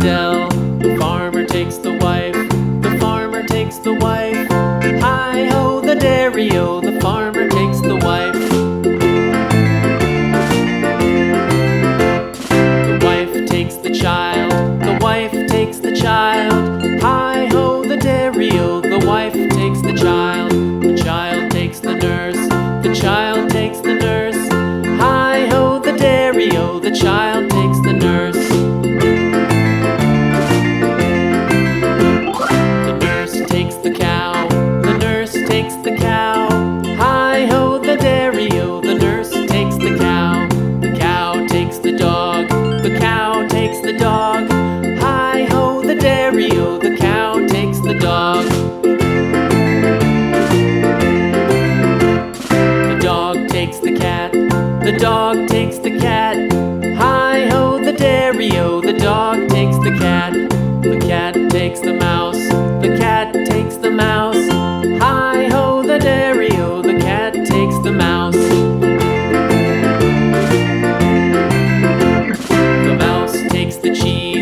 dell. The farmer takes the wife, the farmer takes the wife. Hi-ho, the dairy-o, the farmer takes the wife. The wife takes the child, the wife takes the child. Hi-ho, the dairy-o, the wife takes the child. The child takes the nurse, the child takes the nurse. Hi-ho, the dairy-o, the child takes the nurse. The nurse takes the cow, the nurse takes the cow. Hi-ho, the dairy-o, the nurse takes the cow. The cow takes the dog, the cow takes the dog. Hi-ho, the dairy-o, the cow takes the dog. The dog takes the cat, the dog takes the cat. Hi-ho, the dairy-o, the dog takes the cat. The cat takes the mouse,